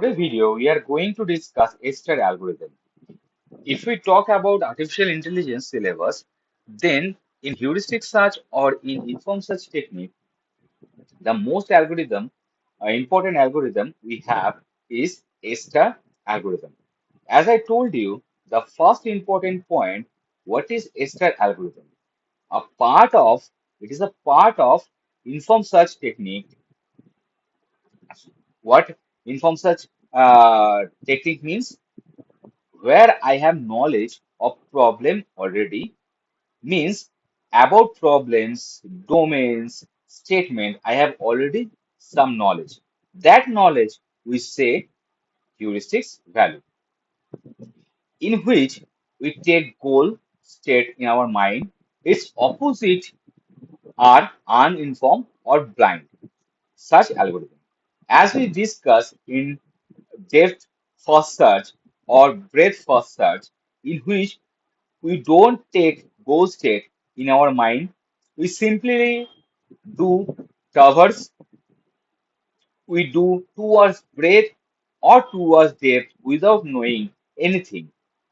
Today's video, we are going to discuss Esther algorithm. If we talk about artificial intelligence syllabus, then in heuristic search or in informed search technique, the most important algorithm we have is Esther algorithm. As I told you, the first important point, what is Esther algorithm? A part of, it is a part of informed search technique. What informed search technique means? Where I have knowledge of problem already means about problems, domains, statement, I have already some knowledge. That knowledge we say heuristics value, in which we take goal state in our mind. Its opposite are uninformed or blind. Such algorithm. As we discuss in depth first search or breadth first search, in which we don't take goal state in our mind. We simply do traverse, we do towards breadth or towards depth without knowing anything.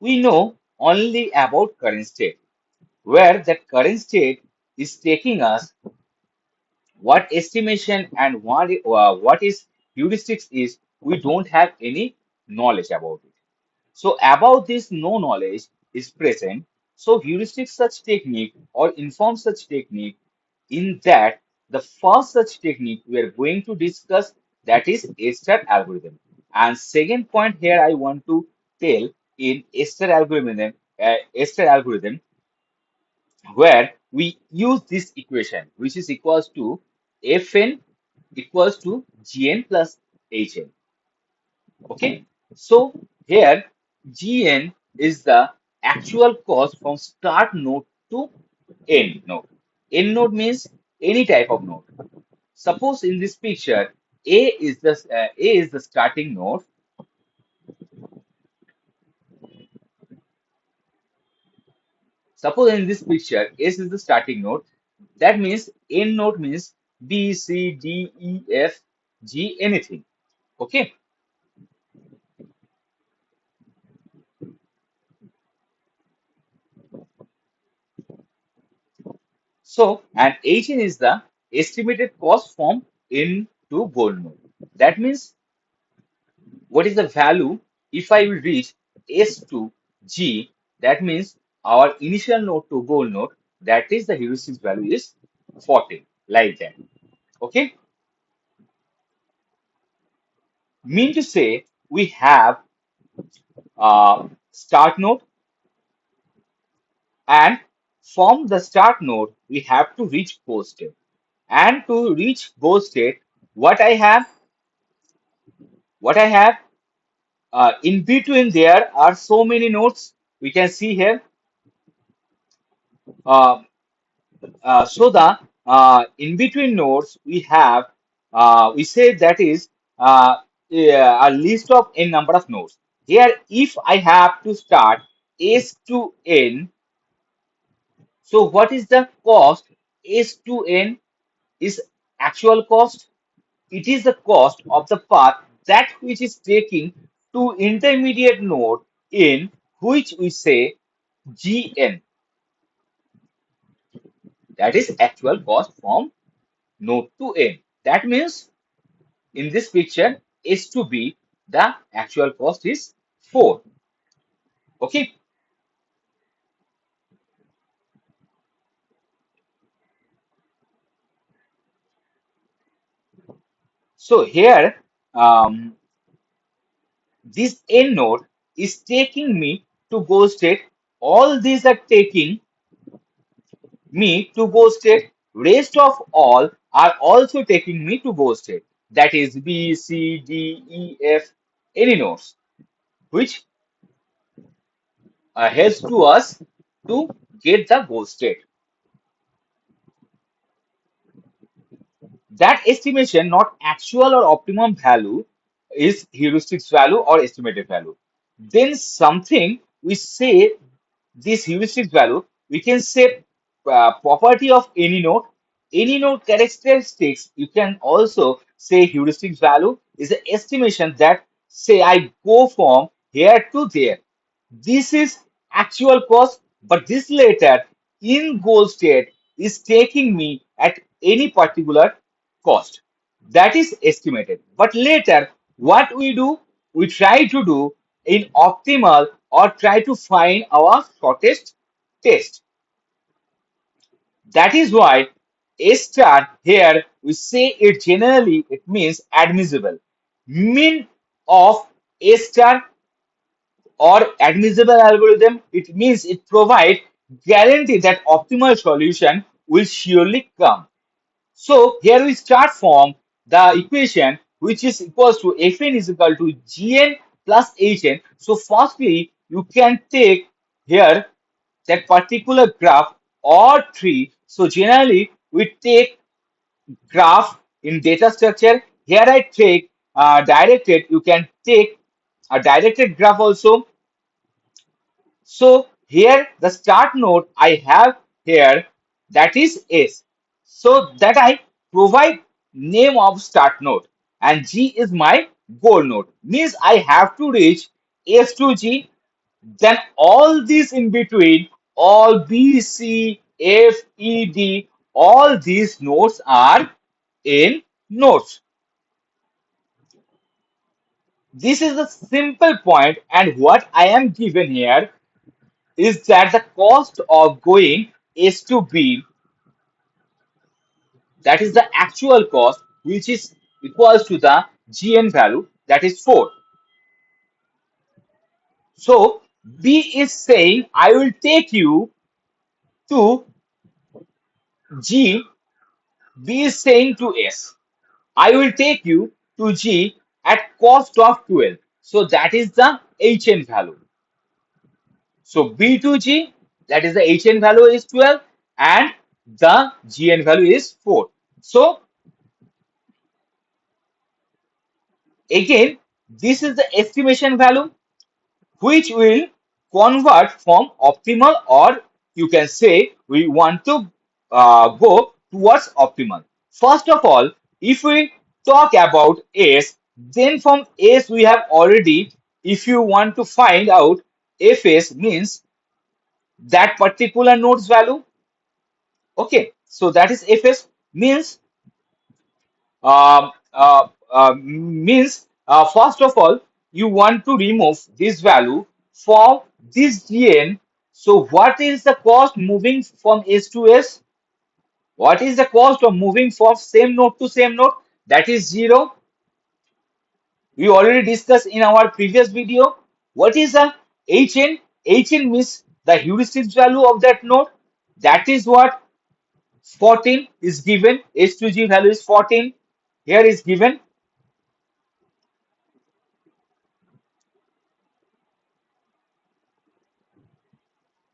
We know only about current state, where that current state is taking us what estimation and what is heuristics is, we don't have any knowledge about it. So about this no knowledge is present. So heuristic search technique or informed search technique, in that the first such technique we are going to discuss, that is Esther algorithm. And second point here I want to tell in Esther algorithm, where we use this equation which is equals to Fn equals to Gn plus Hn. Okay, so here Gn is the actual cost from start node to end node. End node means any type of node. Suppose in this picture, A is the starting node. Suppose in this picture, S is the starting node. That means end node means B, C, D, E, F, G, anything. Okay. So, and Hn is the estimated cost from end to goal node. That means what is the value if I will reach S to G? That means our initial node to goal node, that is the heuristic value is 14, like that. Okay, mean to say we have start node, and from the start node we have to reach goal state. And to reach goal state, what I have, what I have in between, there are so many nodes we can see here. Uh, so the in between nodes we have, we say that is a list of n number of nodes. Here, if I have to start S to N, so what is the cost? S to N is actual cost. It is the cost of the path that which is taking to intermediate node in which we say Gn. That is actual cost from node to N. That means in this picture, S to B, the actual cost is 4. Okay. So here, this N node is taking me to goal state. All these are taking me to goal state. Rest of all are also taking me to goal state. That is B, C, D, E, F, any nodes, which helps to us to get the goal state. That estimation, not actual or optimum value, is heuristics value or estimated value. Then something we say this heuristic value, we can say property of any node. Any node characteristics, you can also say heuristic value is the estimation that say I go from here to there. This is actual cost, but this letter in goal state is taking me at any particular cost. That is estimated. But later, what we do, we try to do in optimal or try to find our shortest test. That is why A star here we say it generally it means admissible. Mean of A star or admissible algorithm, it means it provides guarantee that optimal solution will surely come. So here we start from the equation which is equals to Fn is equal to Gn plus Hn. So firstly, you can take here that particular graph or tree. So generally, we take graph in data structure. Here I take directed. You can take a directed graph also. So here the start node I have here that is S. So that I provide name of start node and G is my goal node. Means I have to reach S to G. Then all these in between, all B, C, F, E, D, all these nodes are in nodes. This is the simple point, and what I am given here is that the cost of going is to B, that is the actual cost, which is equals to the GN value, that is 4. So B is saying, I will take you to G. B is saying to S, I will take you to G at cost of 12. So that is the HN value. So B to G, that is the HN value is 12 and the GN value is 4. So again, this is the estimation value which will convert from optimal, or you can say we want to go towards optimal. First of all, if we talk about S, then from S we have already, if you want to find out Fs means that particular node's value. Okay, so that is Fs means first of all you want to remove this value from this gn. So what is the cost moving from S to S? What is the cost of moving from same node to same node? That is 0. We already discussed in our previous video. What is the hn? Hn means the heuristic value of that node. That is what 14 is given. S to G value is 14. Here is given.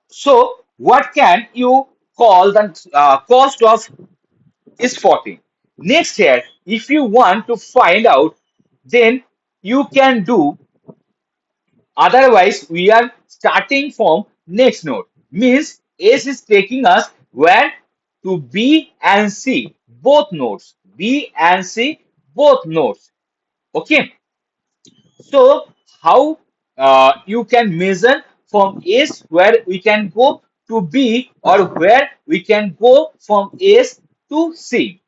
So what can you call the cost of is 14. Next here, if you want to find out, then you can do, otherwise we are starting from next node. Means S is taking us where to B and C, both nodes. B and C, both nodes. Okay. So how you can measure from S where we can go to B or where we can go from S to C.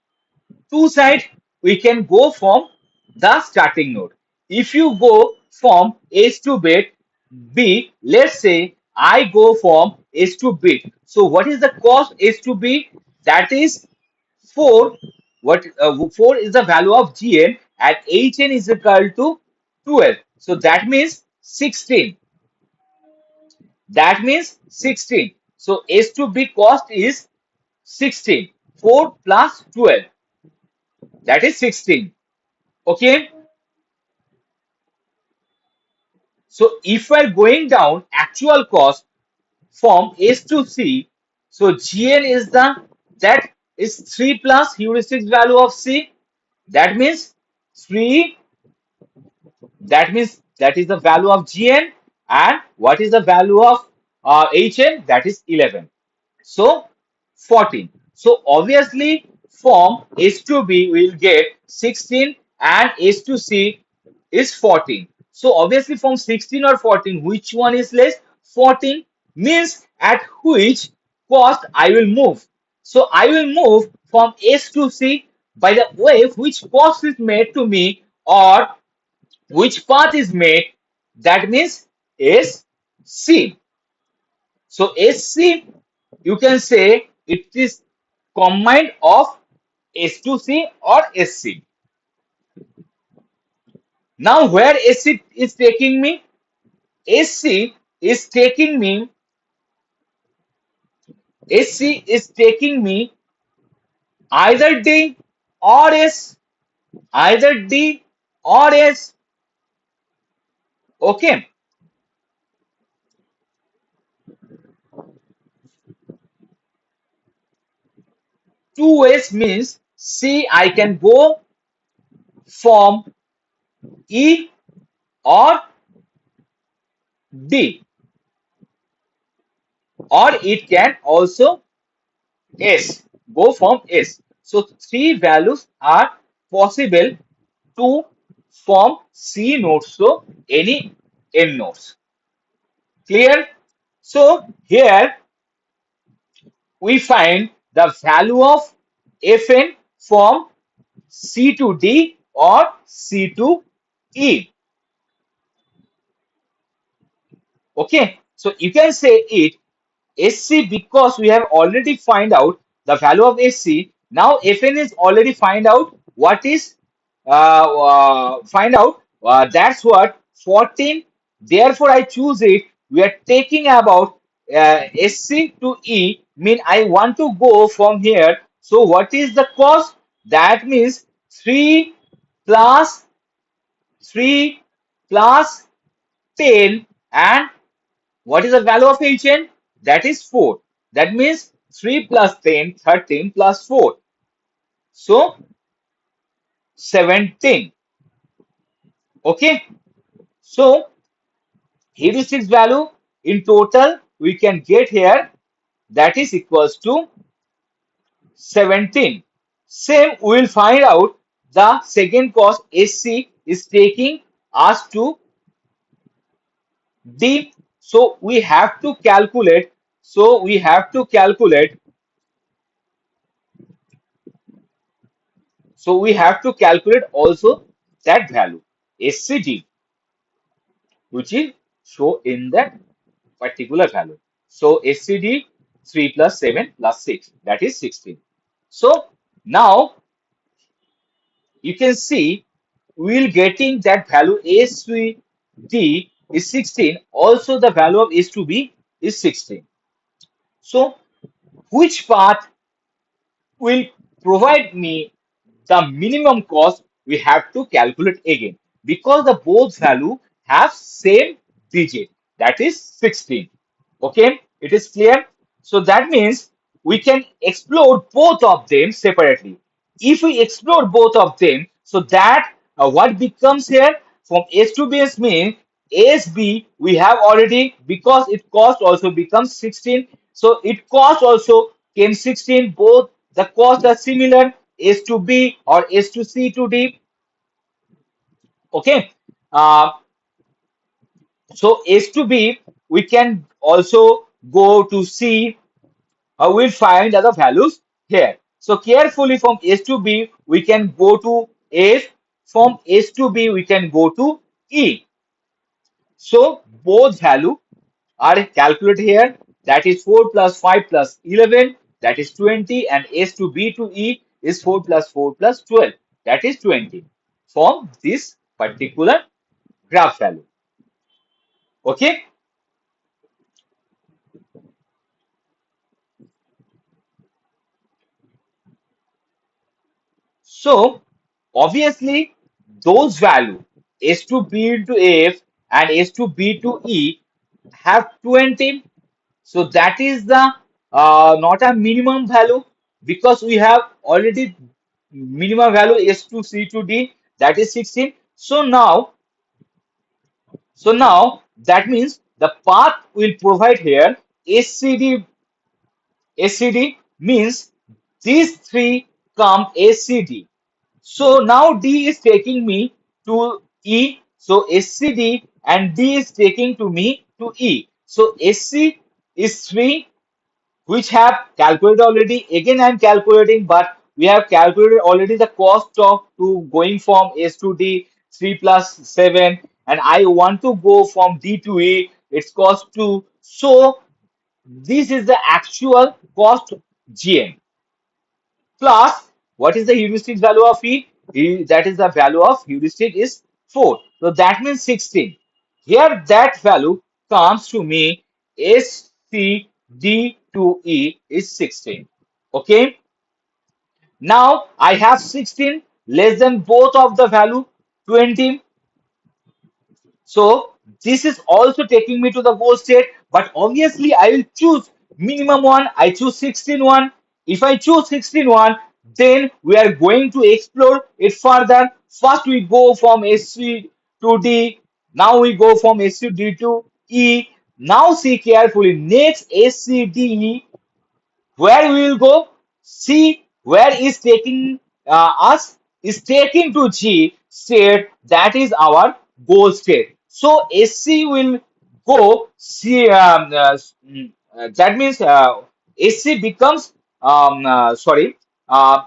Two sides we can go from the starting node. If you go from S to B, let's say I go from S to B. So what is the cost S to B? That is 4. What 4 is the value of Gn and Hn is equal to 12. So that means 16. That means 16. So S to B cost is 16. 4 plus 12. That is 16. Okay. So if we're going down actual cost from S to C, so Gn is the, that is 3 plus heuristic value of C. That means 3. That means that is the value of Gn, and what is the value of Hn? That is 11. So 14. So obviously from S to B we will get 16 and S to C is 14. So obviously from 16 or 14, which one is less? 14 means at which cost I will move. So I will move from S to C by the way which cost is made to me or which path is made. That means SC. So SC, you can say it is combined of S2C or SC. Now where SC is taking me? SC is taking me, SC is taking me either D or S, either D or S. Okay. 2S means C I can go from E or D, or it can also S, go from S. So three values are possible to form C nodes, so any N nodes. Clear? So here we find the value of Fn from C to D or C to E. Okay, so you can say it SC because we have already find out the value of SC. Now Fn is already find out what is find out that's what 14. Therefore, I choose it. We are taking about SC to E. Mean I want to go from here. So what is the cost? That means 3 plus 3 plus 10 and what is the value of Hn? That is 4. That means 3 plus 10, 13 plus 4. So 17. Okay. So heuristics value in total we can get here that is equals to 17. Same we will find out the second cost SC is taking us to D. So we have to calculate. So we have to calculate. So we have to calculate also that value SCD, which is show in that particular value. So SCD 3 plus 7 plus 6, that is 16. So now you can see we'll getting that value SCD is 16. Also the value of S2B is 16. So which path will provide me the minimum cost? We have to calculate again because the both value have same digit, that is 16. Okay, it is clear. So that means we can explore both of them separately. If we explore both of them, so that what becomes here from S to base means ASB we have already, because it cost also becomes 16. So it cost also came 16. Both the costs are similar, S to B or S to C to D. Okay. Uh, so S to B we can also go to C. We'll find other values here. So carefully from S to B we can go to F. From S to B we can go to E. So both value are calculated here. That is 4 plus 5 plus 11. That is 20. And S to B to E is 4 plus 4 plus 12. That is 20 from this particular graph value. Okay. So obviously those value S to B to F and S to B to E have 20. So that is the not a minimum value because we have already minimum value S to C to D, that is 16. So now that means the path will provide here SCD. SCD means these three come SCD. So now D is taking me to E. So SCD and D is taking to me to E. So SC is 3, which have calculated already. Again, I'm calculating, but we have calculated already the cost of to going from S to D, 3 plus 7, and I want to go from D to E. It's cost 2. So this is the actual cost GM plus what is the heuristic value of E? That is the value of heuristic is 4. So that means 16. Here that value comes to me SCD to E is 16. Okay. Now I have 16 less than both of the value 20. So this is also taking me to the goal state, but obviously I will choose minimum one. I choose 16 one. If I choose 16 one, then we are going to explore it further. First we go from SC to D. Now we go from SCD to E. Now see carefully. Next SCDE, where we will go, see where is taking us, is taking to G state, that is our goal state. So SC will go C, that means SC becomes sorry, uh,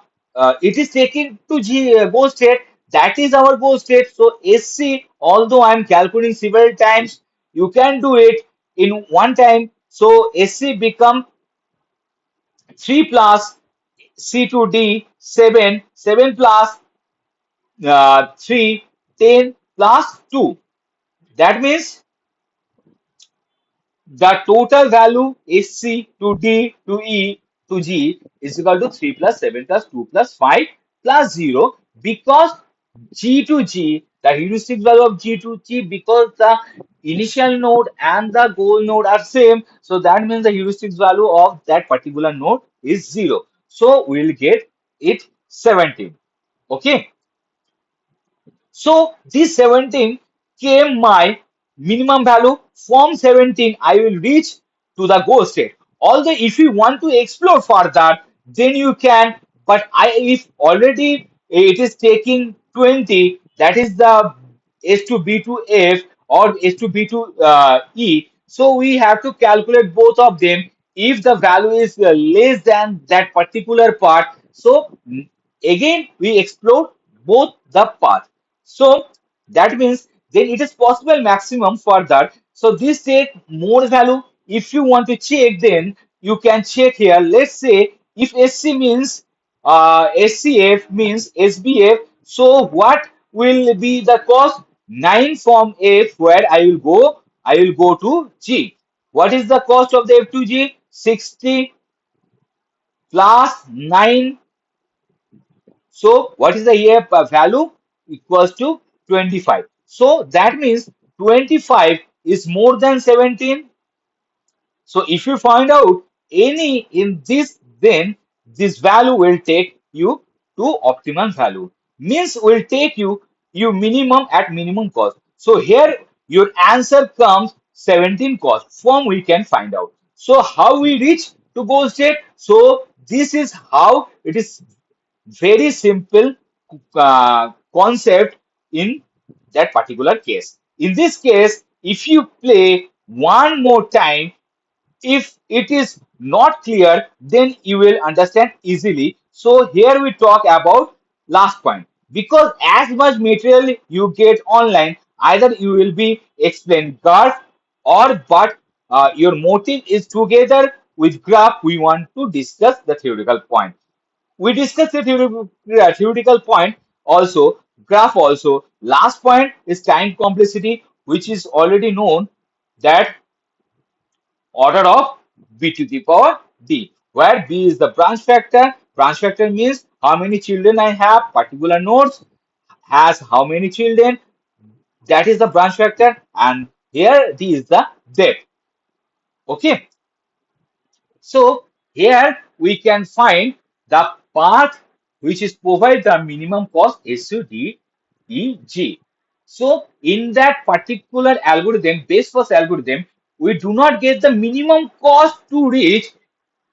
it is taken to G goal state, that is our goal state. So SC, although I am calculating several times, you can do it in one time. So SC become 3 plus C to D 7, 7 plus 3, 10 plus 2. That means the total value is C to D to E to G is equal to 3 plus 7 plus 2 plus 5 plus 0, because G to G, the heuristic value of G to G, because the initial node and the goal node are same. So that means the heuristic value of that particular node is 0. So we'll get it 17. Okay. So this 17 came my minimum value. From 17, I will reach to the goal state. Although if you want to explore further, then you can. But I, if already it is taking 20, that is the S to B to F or S to B to E. So we have to calculate both of them. If the value is less than that particular part, so again we explore both the path. So that means then it is possible maximum further. So this take more value. If you want to check, then you can check here. Let's say if SC means SCF means SBF. So what will be the cost? 9 from F, where I will go. I will go to G. What is the cost of the F to G? 60 plus 9. So what is the EF value? Equals to 25. So that means 25 is more than 17. So if you find out any in this, then this value will take you to optimum value. Means will take you minimum at minimum cost. So here your answer comes 17 cost. From we can find out. So how we reach to goal state? So this is how it is, very simple concept in that particular case. In this case, if you play one more time, if it is not clear, then you will understand easily. So here we talk about last point, because as much material you get online, either you will be explained graph or but your motive is together with graph. We want to discuss the theoretical point. We discussed the theoretical point also, graph also. Last point is time complexity, which is already known, that order of b to the power d, where b is the branch factor. Branch factor means how many children I have, particular nodes has how many children, that is the branch factor, and here d is the depth. Okay. So here we can find the path which is provide the minimum cost SUD EG. So in that particular algorithm, base first algorithm, we do not get the minimum cost to reach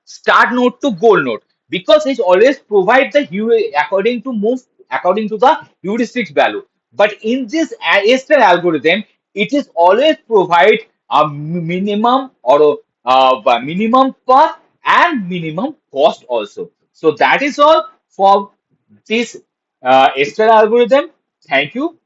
start node to goal node, because it always provide the according to move according to the heuristic value. But in this Esther algorithm, it is always provide a minimum or a minimum path and minimum cost also. So that is all for this Esther algorithm. Thank you.